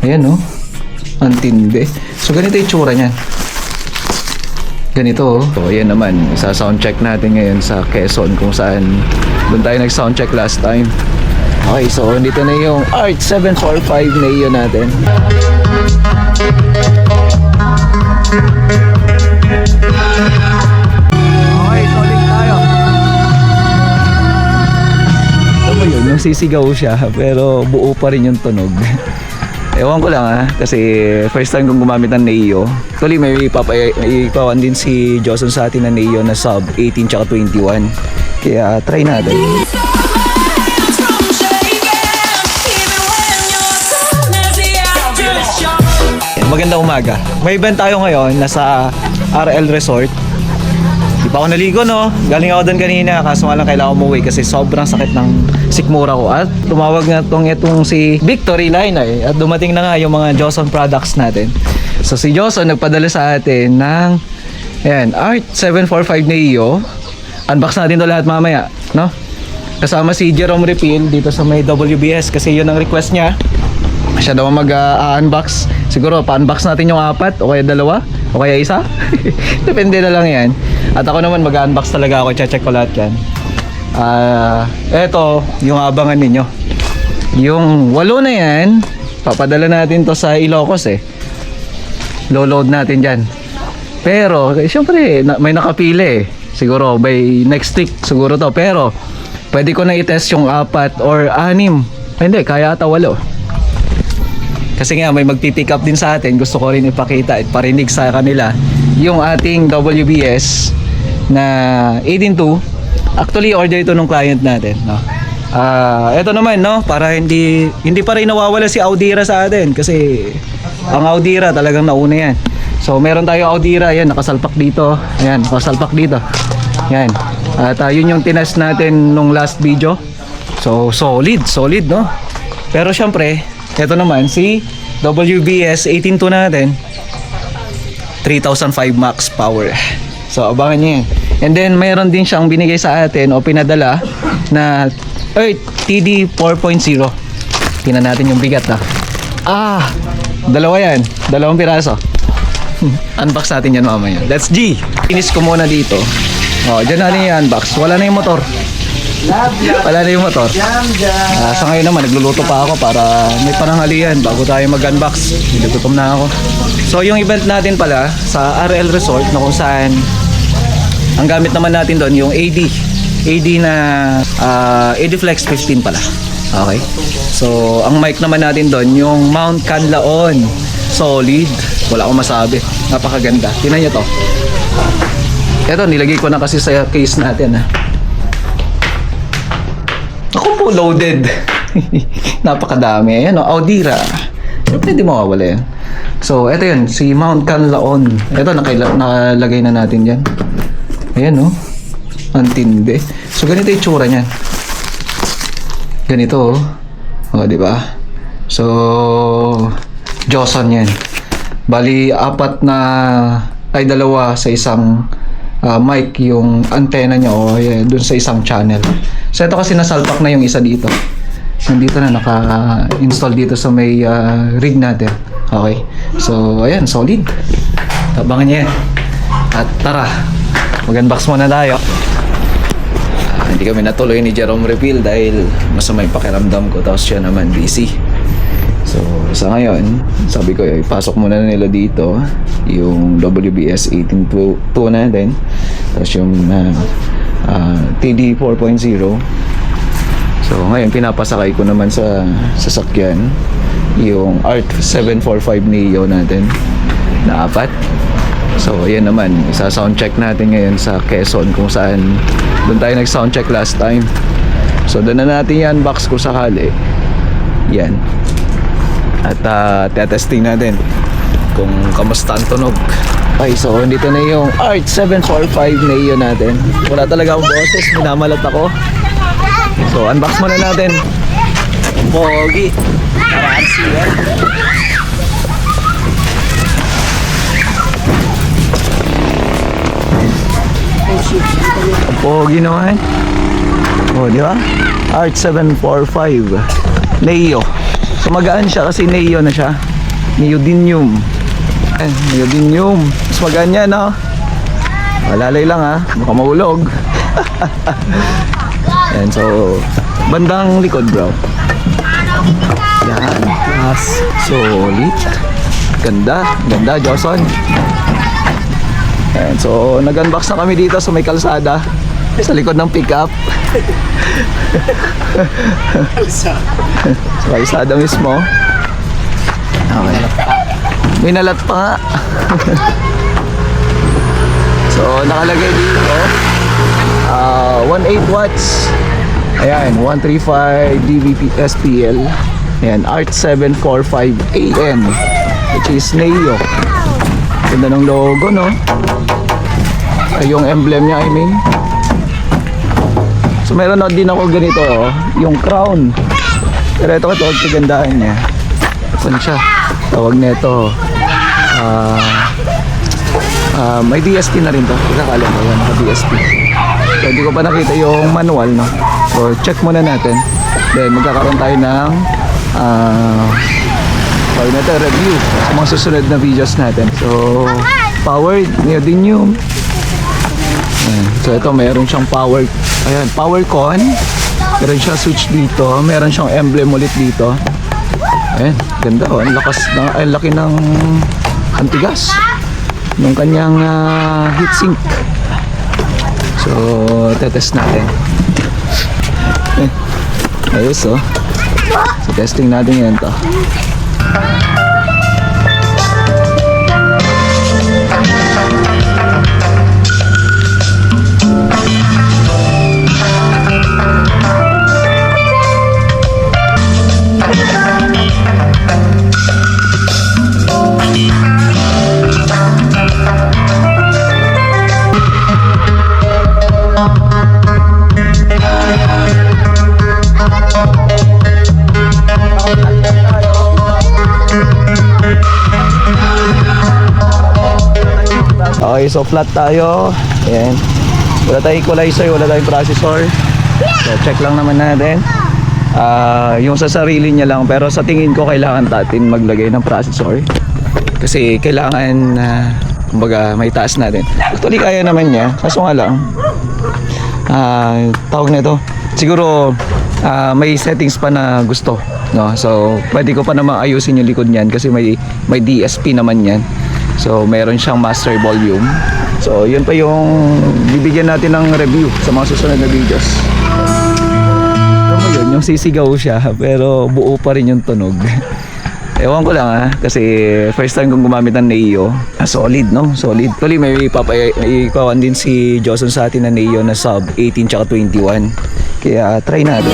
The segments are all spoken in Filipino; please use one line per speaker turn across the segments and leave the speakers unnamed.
Ayan, no? Ang tindi. So, ganito yung tsura niyan. Ganito, oh. So, ayan naman. Isa-soundcheck natin ngayon sa Quezon kung saan doon tayo nag-soundcheck last time. Okay, so, dito na yung Art 745 Neo natin. Okay, solid tayo. Ano ba yun? Yung sisigaw siya, pero buo pa rin yung tunog. Ewan ko lang kasi first time kong gumamit ng Neo. Actually may ipawan din si Joson sa atin na Neo na sub 18 tsaka 21. Kaya try natin. Magandang umaga. May event tayo ngayon nasa RL Resort. Di pa ako naligo, no? Galing ako doon kanina, kaso nga lang kailangan umuwi kasi sobrang sakit ng sikmura ko. At tumawag nga itong si Victory Line at dumating na nga yung mga Joson products natin. So si Joson nagpadala sa atin ng ayan, Art 745 Neo. Unbox natin to lahat mamaya, no? Kasama si Jerome Repeal dito sa may WBS kasi yun ang request niya. Siya daw mag-unbox. Siguro pa-unbox natin yung 4 o kaya 2 o kaya 1. Depende na lang yan. At ako naman mag-unbox talaga ako. Check ko lahat yan. Eto yung abangan ninyo. Yung 8 na yan, papadala natin to sa Ilocos eh. Low-load natin dyan. Pero syempre may nakapili eh. Siguro by next week siguro to. Pero pwede ko na i-test yung 4 or 6. Hindi, kaya ata 8. Kasi nga may magpipick up din sa atin. Gusto ko rin ipakita at parinig sa kanila yung ating WBS na 18.2. Actually order ito ng client natin, no? Ito naman, no, para hindi pa rin nawawala si Audira sa atin kasi ang Audira talagang nauna yan. So meron tayo Audira, yan nakasalpak dito. Ayan, nakasalpak dito. Yan. At yun yung tinest natin nung last video. So solid, no? Pero syempre ito naman si WBS 18.2 natin 3005 max power. So abangan niyo yan. And then mayroon din siyang binigay sa atin o pinadala na TD 4.0. Tingnan natin yung bigat dalawa yan, 2 piraso. Unbox natin yan mamaya. Let's G. Finish ko muna dito. Dyan natin yung unbox. Wala na yung motor. Wala na yung motor. Sa ngayon naman nagluluto pa ako para may pananghalian bago tayo mag-unbox. Nilututom na ako. So yung event natin pala sa RL Resort na kung saan ang gamit naman natin doon yung AD na ADFlex 15 pala. Okay. So ang mic naman natin doon yung Mount Canlaon. Solid. Wala akong masabi. Napakaganda. Tingnan niyo to. Ito nilagay ko na kasi sa case natin Ako po loaded. Napakadami. Ayan Audira. Siyempre hindi mawawala yan. So, ito yun. Si Mount Canlaon. Ito, nakalagay na natin dyan. Ayan ang tindi. So, ganito yung tsura niyan. Ganito diba? So, Joson yan. Bali, 2 sa isang mic yung antenna niya dun sa isang channel. So ito kasi nasalpak na yung isa dito. Nandito na naka-install dito sa may rig natin. Okay. So ayan, solid. Tabangan niya yan. At tara, mag-unbox muna tayo. Hindi kami natuloy ni Jerome Reveal dahil masama yung pakiramdam ko tapos siya naman busy. So sa ngayon, sabi ko ipasok muna na nila dito yung WBS 18.2 natin. Tapos yung TD 4.0. So ngayon pinapasakay ko naman sa sasakyan yung Art 745 Neo natin na 4. So ayan naman, isa-soundcheck natin ngayon sa Quezon kung saan doon tayo nag-soundcheck last time. So doon na natin i-unbox ko sakali. Yan. At tetesting natin kung kamusta ang tunog. Okay, so dito na yung Art 745 Neo natin. Wala talaga akong boses, minamalat ako. So unbox muna natin. Pogi. Para RC Pogi naman. Di ba? Art 745 Neo. So magaan siya kasi Neo na siya. Neodymium. Neodymium. Mas maganda, no? Malalay lang ha, baka mahulog. Yan, so bandang likod bro. Yan, plus solid. Ganda, ganda Joson. Yan, so nag-unbox na kami dito sa may kalsada, sa likod ng pickup. Sa kalsada mismo. Okay. May nalat pa nga. So nakalagay dito 18 watts. Ayan, 135 dVp SPL. Ayan, ART745AN, which is Neo. Ganda ng logo, no? Ay, yung emblem niya, I mean. So meron na din ako ganito, oh, yung crown. Pero ito kagandahan niya. Ano siya? Tawag nito may DSP na rin to. Pagkakala ko yan, naka DSP. So hindi ko pa nakita yung manual, no? So check muna natin. Then magkakaroon tayo ng tawag natin review sa mga susunod na videos natin. So powered neodymium. So ito meron siyang power, ayan, power con. Meron siyang switch dito, meron siyang emblem ulit dito. Ayan, ganda, oh. Ang lakas na, ay laki ng antigas ng kanyang heatsink. So tetest natin. Ayos, oh. So testing natin yan to. Okay, so flat tayo. Ayan. Wala tayong equalizer, wala tayong processor. So check lang naman natin. Yung sa sarili niya lang, pero sa tingin ko kailangan natin maglagay ng processor. Kasi kailangan kumbaga may taas natin. Actually kaya naman niya. Kaso nga lang tawag nito. Siguro may settings pa na gusto, no? So pwede ko pa namang ayusin yung likod niyan kasi may DSP naman yan. So meron siyang master volume. So yun pa yung bibigyan natin ng review sa mga susunod na videos. Alam mo yun, yung sisigaw siya pero buo pa rin yung tunog. Ewan ko lang kasi first time kong gumamit ng Neo. Solid, no? Solid. Actually may ikawan din si Joson sa atin na Neo na sub 18 tsaka 21. Kaya try natin.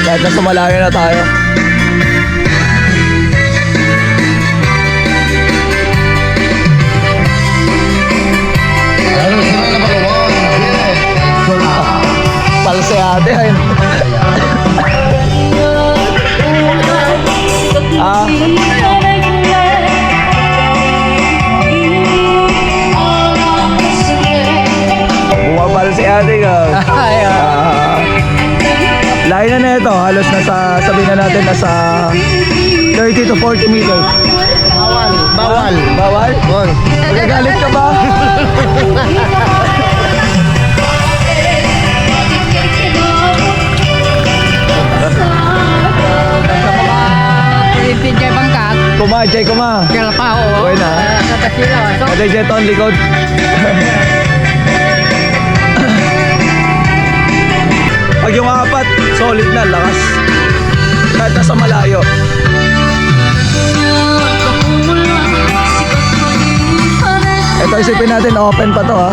Kahit nasa malayo na tayo. Palse ate ayun. Bumapalse ate ka. Layo na ito, halos nasa, sabihin na natin nasa 30 to 40 meters.
Bawal.
Bawal? Magagalit ka ba?
Pinjay bangkag.
Kumajay kuma.
Kaya pa ako.
Okay na.
Katasila.
Ada jeton likod. Pag yung apat, solid na, lakas. Kahit nasa malayo. Ito isipin natin, open pa to ha.